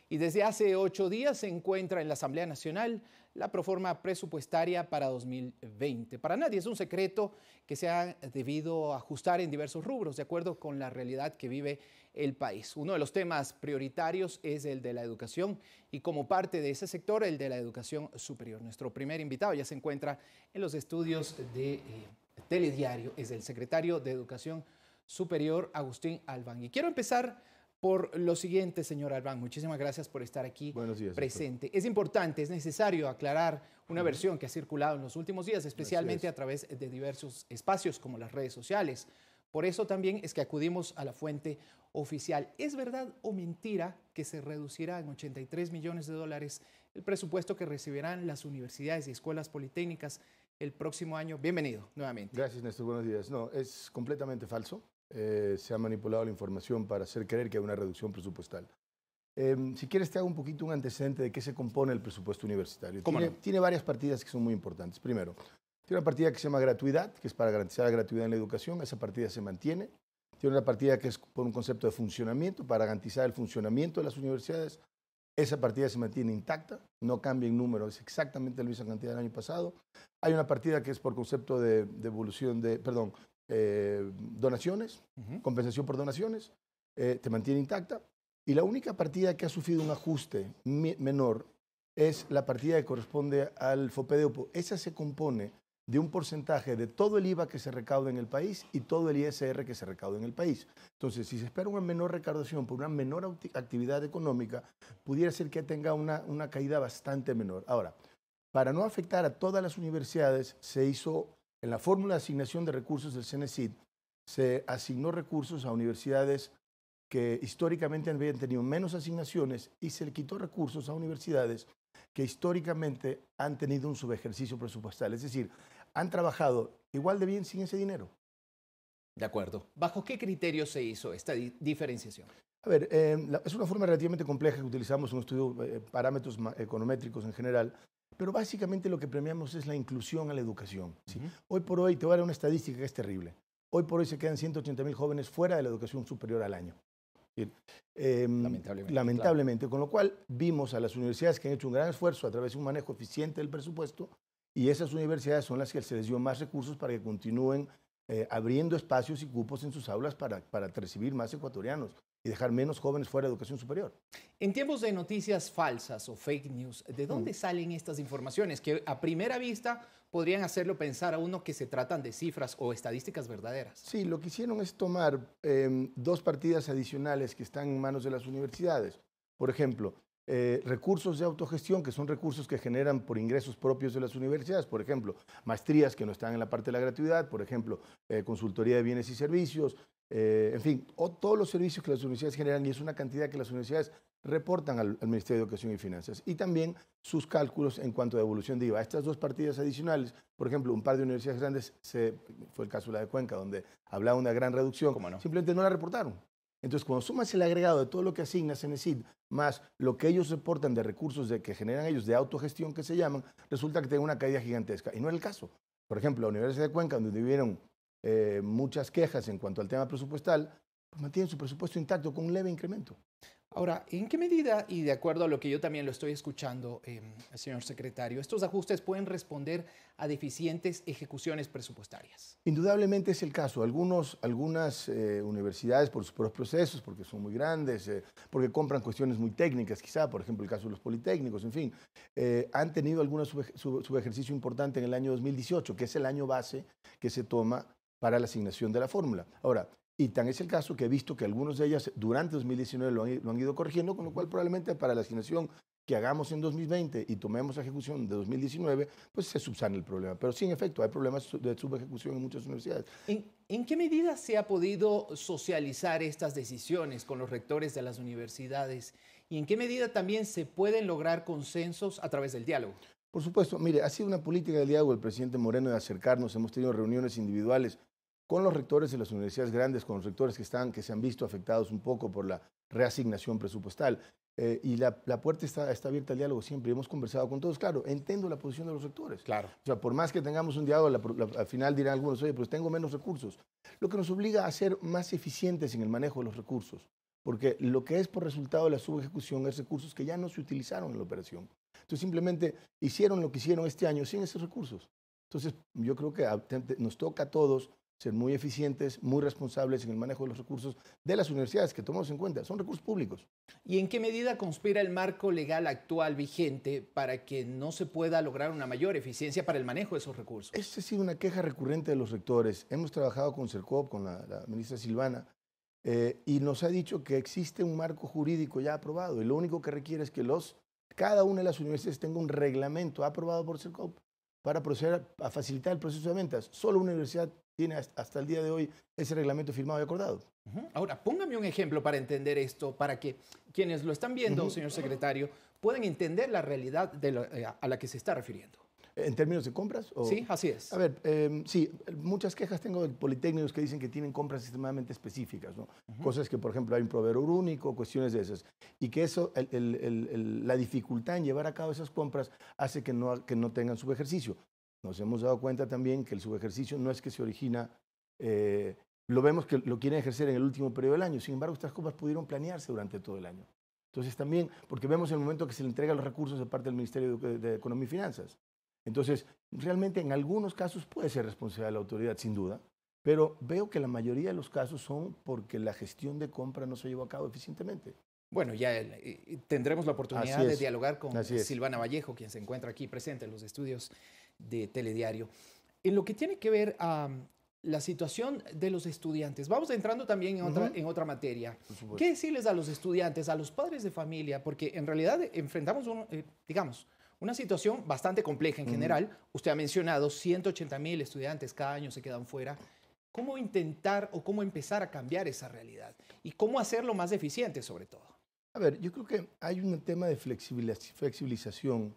Y desde hace 8 días se encuentra en la Asamblea Nacional la proforma presupuestaria para 2020. Para nadie es un secreto que se ha debido ajustar en diversos rubros, de acuerdo con la realidad que vive el país. Uno de los temas prioritarios es el de la educación y como parte de ese sector, el de la educación superior. Nuestro primer invitado ya se encuentra en los estudios de Telediario, es el secretario de Educación Superior, Agustín Albán. Y quiero empezar por lo siguiente, señor Albán. Muchísimas gracias por estar aquí presente. Es importante, es necesario aclarar una versión que ha circulado en los últimos días, especialmente a través de diversos espacios como las redes sociales. Por eso también es que acudimos a la fuente oficial. ¿Es verdad o mentira que se reducirá en 83 millones de dólares el presupuesto que recibirán las universidades y escuelas politécnicas el próximo año? Bienvenido nuevamente. Gracias, Néstor. Buenos días. No, es completamente falso. Se ha manipulado la información para hacer creer que hay una reducción presupuestal. Si quieres, te hago un poquito un antecedente de qué se compone el presupuesto universitario. Tiene varias partidas que son muy importantes. Primero, tiene una partida que se llama gratuidad, que es para garantizar la gratuidad en la educación. Esa partida se mantiene. Tiene una partida que es por un concepto de funcionamiento, para garantizar el funcionamiento de las universidades. Esa partida se mantiene intacta, no cambia en número, es exactamente la misma cantidad del año pasado. Hay una partida que es por concepto de devolución de, donaciones, compensación por donaciones, te mantiene intacta. Y la única partida que ha sufrido un ajuste menor es la partida que corresponde al FOPEDEUPO. Esa se compone de un porcentaje de todo el IVA que se recauda en el país y todo el ISR que se recauda en el país. Entonces, si se espera una menor recaudación por una menor actividad económica, pudiera ser que tenga una caída bastante menor. Ahora, para no afectar a todas las universidades, se hizo, en la fórmula de asignación de recursos del CENESID, se asignó recursos a universidades que históricamente habían tenido menos asignaciones y se le quitó recursos a universidades que históricamente han tenido un subejercicio presupuestal. Es decir, han trabajado igual de bien sin ese dinero. De acuerdo. ¿Bajo qué criterio se hizo esta diferenciación? A ver, es una forma relativamente compleja que utilizamos en un estudio, parámetros econométricos en general, pero básicamente lo que premiamos es la inclusión a la educación. ¿Sí? Hoy por hoy, te voy a dar una estadística que es terrible. Hoy por hoy se quedan 180.000 jóvenes fuera de la educación superior al año. Lamentablemente, claro. Con lo cual vimos a las universidades que han hecho un gran esfuerzo a través de un manejo eficiente del presupuesto y esas universidades son las que se les dio más recursos para que continúen abriendo espacios y cupos en sus aulas para recibir más ecuatorianos y dejar menos jóvenes fuera de educación superior. En tiempos de noticias falsas o fake news, ¿de dónde salen estas informaciones que a primera vista podrían hacerlo pensar a uno que se tratan de cifras o estadísticas verdaderas? Sí, lo que hicieron es tomar dos partidas adicionales que están en manos de las universidades. Por ejemplo, recursos de autogestión, que son recursos que generan por ingresos propios de las universidades, por ejemplo, maestrías que no están en la parte de la gratuidad, por ejemplo, consultoría de bienes y servicios, en fin, todos los servicios que las universidades generan y es una cantidad que las universidades reportan al Ministerio de Educación y Finanzas y también sus cálculos en cuanto a devolución de IVA. Estas dos partidas adicionales, por ejemplo, un par de universidades grandes, fue el caso de la de Cuenca, donde hablaba de una gran reducción, simplemente no la reportaron. Entonces, cuando sumas el agregado de todo lo que asigna CENESID, más lo que ellos reportan de recursos que generan ellos de autogestión que se llaman, resulta que tienen una caída gigantesca. Y no era el caso. Por ejemplo, la Universidad de Cuenca, donde tuvieron muchas quejas en cuanto al tema presupuestal, pues mantienen su presupuesto intacto con un leve incremento. Ahora, ¿en qué medida, y de acuerdo a lo que yo también lo estoy escuchando, señor secretario, estos ajustes pueden responder a deficientes ejecuciones presupuestarias? Indudablemente es el caso. Algunas universidades, por sus propios procesos, porque son muy grandes, porque compran cuestiones muy técnicas, quizá, por ejemplo, el caso de los politécnicos, en fin, han tenido algún subejercicio importante en el año 2018, que es el año base que se toma para la asignación de la fórmula. Ahora, y tan es el caso que he visto que algunos de ellas durante 2019 lo han ido corrigiendo, con lo cual probablemente para la asignación que hagamos en 2020 y tomemos la ejecución de 2019, pues se subsane el problema. Pero sí, en efecto, hay problemas de subejecución en muchas universidades. ¿En qué medida se ha podido socializar estas decisiones con los rectores de las universidades? ¿Y en qué medida también se pueden lograr consensos a través del diálogo? Por supuesto, mire, ha sido una política de diálogo del presidente Moreno de acercarnos, hemos tenido reuniones individuales con los rectores de las universidades grandes, con los rectores que se han visto afectados un poco por la reasignación presupuestal. Y la puerta está abierta al diálogo siempre. Hemos conversado con todos. Claro, entiendo la posición de los rectores. Claro. O sea, por más que tengamos un diálogo, al final dirán algunos, oye, pues tengo menos recursos. Lo que nos obliga a ser más eficientes en el manejo de los recursos. porque lo que es por resultado de la subejecución es recursos que ya no se utilizaron en la operación. Entonces simplemente hicieron lo que hicieron este año sin esos recursos. Entonces yo creo que nos toca a todos ser muy eficientes, muy responsables en el manejo de los recursos de las universidades, que tomamos en cuenta, son recursos públicos. ¿Y en qué medida conspira el marco legal actual vigente para que no se pueda lograr una mayor eficiencia para el manejo de esos recursos? Esa ha sido una queja recurrente de los rectores. Hemos trabajado con CERCOP, con la ministra Silvana, y nos ha dicho que existe un marco jurídico ya aprobado y lo único que requiere es que cada una de las universidades tenga un reglamento aprobado por CERCOP para proceder a facilitar el proceso de ventas. Solo una universidad tiene hasta el día de hoy ese reglamento firmado y acordado. Ahora, póngame un ejemplo para entender esto, para que quienes lo están viendo, señor secretario, puedan entender la realidad a la que se está refiriendo. ¿En términos de compras? Sí, así es. A ver, sí, muchas quejas tengo de politécnicos que dicen que tienen compras extremadamente específicas, ¿no? Cosas que, por ejemplo, hay un proveedor único, cuestiones de esas. Y que eso, la dificultad en llevar a cabo esas compras hace que no tengan subejercicio. Nos hemos dado cuenta también que el subejercicio no es que se origina, lo vemos que lo quieren ejercer en el último periodo del año, sin embargo, estas compras pudieron planearse durante todo el año. Entonces también, porque vemos el momento que se le entregan los recursos de parte del Ministerio de Economía y Finanzas. Entonces, realmente en algunos casos puede ser responsabilidad de la autoridad, sin duda, pero veo que la mayoría de los casos son porque la gestión de compra no se llevó a cabo eficientemente. Bueno, ya tendremos la oportunidad de dialogar con Silvana Vallejo, quien se encuentra aquí presente en los estudios de Telediario. En lo que tiene que ver a la situación de los estudiantes, vamos entrando también en otra materia. ¿Qué decirles a los estudiantes, a los padres de familia? Porque en realidad enfrentamos, una situación bastante compleja en general. Usted ha mencionado 180,000 estudiantes cada año se quedan fuera. ¿Cómo intentar o cómo empezar a cambiar esa realidad? Y cómo hacerlo más eficiente, sobre todo. A ver, yo creo que hay un tema de flexibilización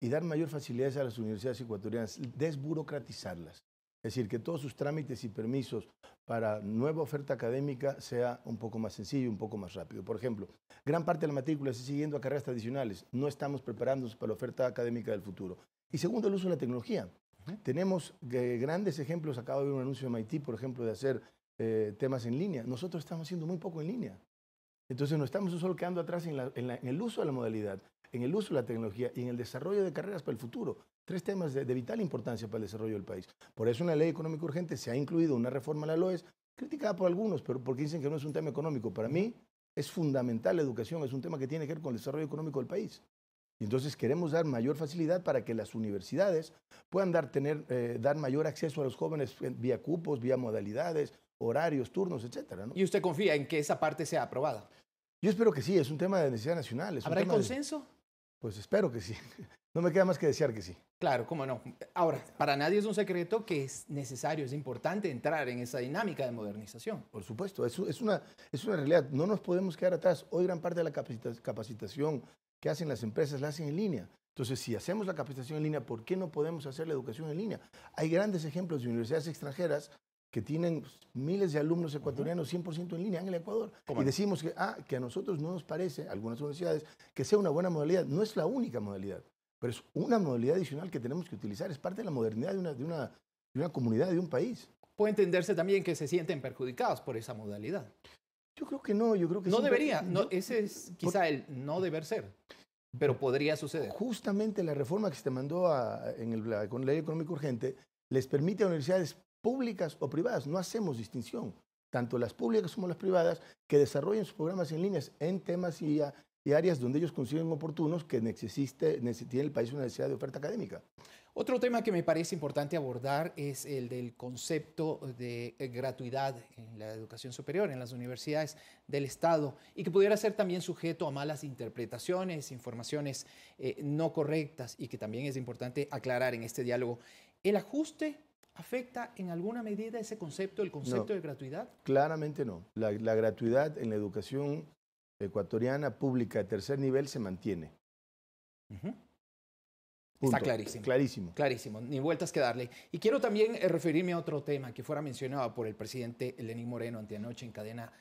y dar mayor facilidades a las universidades ecuatorianas, desburocratizarlas. Es decir, que todos sus trámites y permisos para nueva oferta académica sea un poco más sencillo, un poco más rápido. Por ejemplo, gran parte de la matrícula está siguiendo a carreras tradicionales. No estamos preparándonos para la oferta académica del futuro. Y segundo, el uso de la tecnología. Tenemos grandes ejemplos. Acabo de ver un anuncio de MIT, por ejemplo, de hacer temas en línea. Nosotros estamos haciendo muy poco en línea. Entonces, no estamos solo quedando atrás en el uso de la modalidad, en el uso de la tecnología y en el desarrollo de carreras para el futuro. Tres temas de vital importancia para el desarrollo del país. Por eso en la Ley Económica Urgente se ha incluido una reforma a la LOES, criticada por algunos, pero porque dicen que no es un tema económico. Para mí es fundamental la educación, es un tema que tiene que ver con el desarrollo económico del país. Y entonces queremos dar mayor facilidad para que las universidades puedan dar mayor acceso a los jóvenes vía cupos, vía modalidades, horarios, turnos, etcétera, ¿no? ¿Y usted confía en que esa parte sea aprobada? Yo espero que sí, es un tema de necesidad nacional. ¿Habrá consenso? Pues espero que sí. No me queda más que desear que sí. Claro, cómo no. Ahora, para nadie es un secreto que es necesario, es importante entrar en esa dinámica de modernización. Por supuesto, es una realidad. No nos podemos quedar atrás. Hoy gran parte de la capacitación que hacen las empresas la hacen en línea. Entonces, si hacemos la capacitación en línea, ¿por qué no podemos hacer la educación en línea? Hay grandes ejemplos de universidades extranjeras que tienen miles de alumnos ecuatorianos 100% en línea en el Ecuador. Y decimos que a nosotros no nos parece, algunas universidades, que sea una buena modalidad. No es la única modalidad, pero es una modalidad adicional que tenemos que utilizar. Es parte de la modernidad de una comunidad, de un país. Puede entenderse también que se sienten perjudicados por esa modalidad. Yo creo que no, yo creo que no debería. Ese es quizá el no deber ser, pero podría suceder. Justamente la reforma que se te mandó con la Ley Económica Urgente les permite a universidades públicas o privadas, no hacemos distinción, tanto las públicas como las privadas, que desarrollen sus programas en líneas en temas y áreas donde ellos consideren oportunos que tiene el país una necesidad de oferta académica. Otro tema que me parece importante abordar es el del concepto de gratuidad en la educación superior, en las universidades del Estado, y que pudiera ser también sujeto a malas interpretaciones, informaciones no correctas, y que también es importante aclarar en este diálogo. ¿El ajuste afecta en alguna medida ese concepto, el concepto de gratuidad? Claramente no. La gratuidad en la educación ecuatoriana pública de tercer nivel se mantiene. Está clarísimo. Clarísimo. Clarísimo, ni vueltas que darle. Y quiero también referirme a otro tema que fuera mencionado por el presidente Lenín Moreno anteanoche en cadena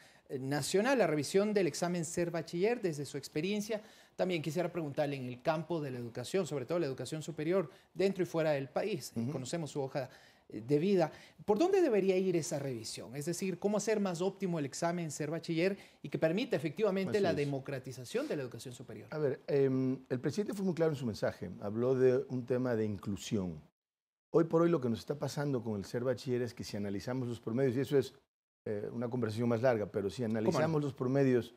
nacional, la revisión del examen Ser Bachiller desde su experiencia. También quisiera preguntarle en el campo de la educación, sobre todo la educación superior, dentro y fuera del país. Conocemos su hoja de vida. ¿Por dónde debería ir esa revisión? Es decir, ¿cómo hacer más óptimo el examen ser bachiller y que permita efectivamente la democratización de la educación superior? A ver, el presidente fue muy claro en su mensaje. Habló de un tema de inclusión. Hoy por hoy lo que nos está pasando con el ser bachiller es que si analizamos los promedios, y eso es una conversación más larga, pero si analizamos los promedios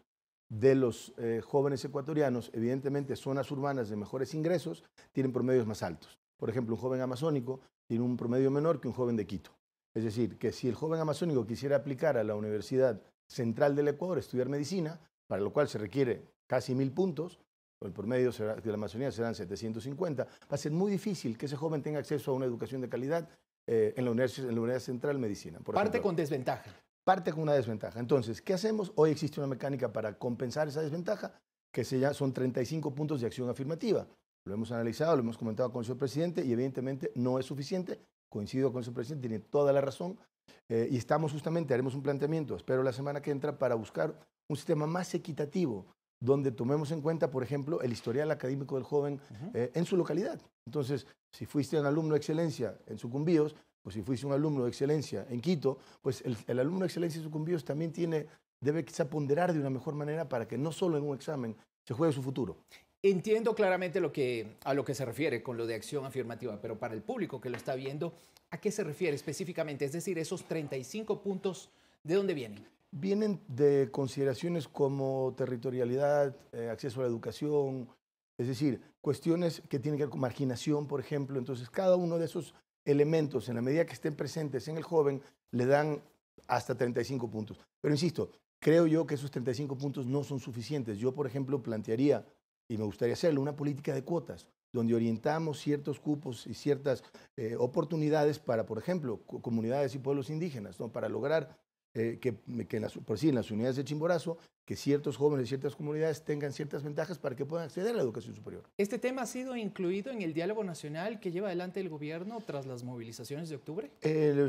de los jóvenes ecuatorianos, evidentemente zonas urbanas de mejores ingresos tienen promedios más altos. Por ejemplo, un joven amazónico tiene un promedio menor que un joven de Quito. Es decir, que si el joven amazónico quisiera aplicar a la Universidad Central del Ecuador a estudiar medicina, para lo cual se requiere casi 1000 puntos, el promedio de la Amazonía serán 750, va a ser muy difícil que ese joven tenga acceso a una educación de calidad en la Universidad Central de Medicina. Parte con desventaja. Parte con una desventaja. Entonces, ¿qué hacemos? Hoy existe una mecánica para compensar esa desventaja, que son 35 puntos de acción afirmativa. Lo hemos analizado, lo hemos comentado con el señor presidente y evidentemente no es suficiente. Coincido con el señor presidente, tiene toda la razón. Y estamos justamente, haremos un planteamiento, espero la semana que entra, para buscar un sistema más equitativo, donde tomemos en cuenta, por ejemplo, el historial académico del joven en su localidad. Entonces, si fuiste un alumno de excelencia en Sucumbíos, pues si fuiste un alumno de excelencia en Quito, pues el alumno de excelencia en Sucumbíos también debe quizá ponderar de una mejor manera para que no solo en un examen se juegue su futuro. Entiendo claramente a lo que se refiere con lo de acción afirmativa, pero para el público que lo está viendo, ¿a qué se refiere específicamente? Es decir, esos 35 puntos, ¿de dónde vienen? Vienen de consideraciones como territorialidad, acceso a la educación, es decir, cuestiones que tienen que ver con marginación, por ejemplo. Entonces, cada uno de esos elementos, en la medida que estén presentes en el joven, le dan hasta 35 puntos. Pero insisto, creo yo que esos 35 puntos no son suficientes. Yo, por ejemplo, plantearía, y me gustaría hacerlo, una política de cuotas, donde orientamos ciertos cupos y ciertas oportunidades para, por ejemplo, comunidades y pueblos indígenas, ¿no? Para lograr por sí, en las unidades de Chimborazo, que ciertos jóvenes de ciertas comunidades tengan ciertas ventajas para que puedan acceder a la educación superior. ¿Este tema ha sido incluido en el diálogo nacional que lleva adelante el gobierno tras las movilizaciones de octubre?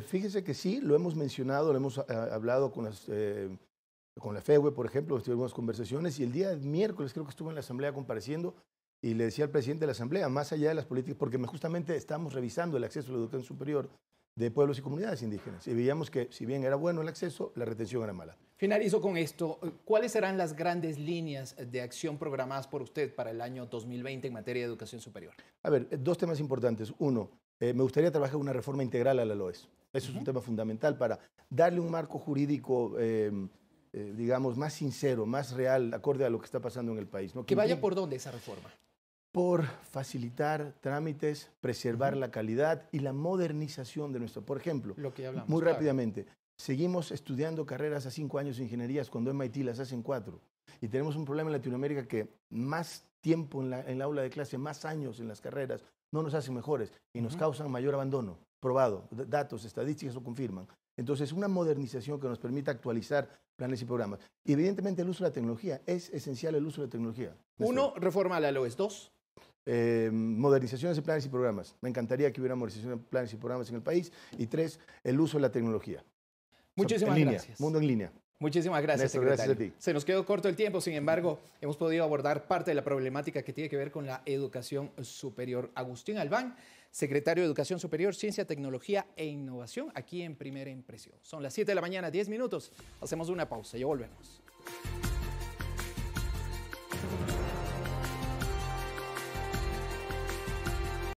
Fíjese que sí, lo hemos mencionado, lo hemos hablado con la FEWE, por ejemplo, tuvimos conversaciones y el día miércoles creo que estuve en la Asamblea compareciendo y le decía al presidente de la Asamblea, más allá de las políticas, porque justamente estamos revisando el acceso a la educación superior de pueblos y comunidades indígenas. Y veíamos que, si bien era bueno el acceso, la retención era mala. Finalizo con esto. ¿Cuáles serán las grandes líneas de acción programadas por usted para el año 2020 en materia de educación superior? A ver, dos temas importantes. Uno, me gustaría trabajar una reforma integral a la LOES. Eso es un tema fundamental para darle un marco jurídico, digamos, más sincero, más real, acorde a lo que está pasando en el país, ¿no? ¿Que vaya por dónde esa reforma? Por facilitar trámites, preservar la calidad y la modernización de nuestro. Por ejemplo, lo que hablamos, muy rápidamente, seguimos estudiando carreras a 5 años de ingenierías cuando MIT las hacen 4. Y tenemos un problema en Latinoamérica que más tiempo en la aula de clase, más años en las carreras, no nos hacen mejores y nos causan mayor abandono. Probado, datos, estadísticas lo confirman. Entonces, una modernización que nos permita actualizar planes y programas. Y evidentemente el uso de la tecnología, es esencial el uso de la tecnología. Uno, reforma a la LOES. Dos, modernizaciones de planes y programas. Me encantaría que hubiera modernización de planes y programas en el país. Y 3, el uso de la tecnología. Muchísimas gracias. Mundo en línea. Muchísimas gracias, Néstor, secretario. gracias a ti. Se nos quedó corto el tiempo, sin embargo, hemos podido abordar parte de la problemática que tiene que ver con la educación superior. Agustín Albán, secretario de Educación Superior, Ciencia, Tecnología e Innovación, aquí en Primera Impresión. Son las 7 de la mañana, 10 minutos. Hacemos una pausa, ya volvemos.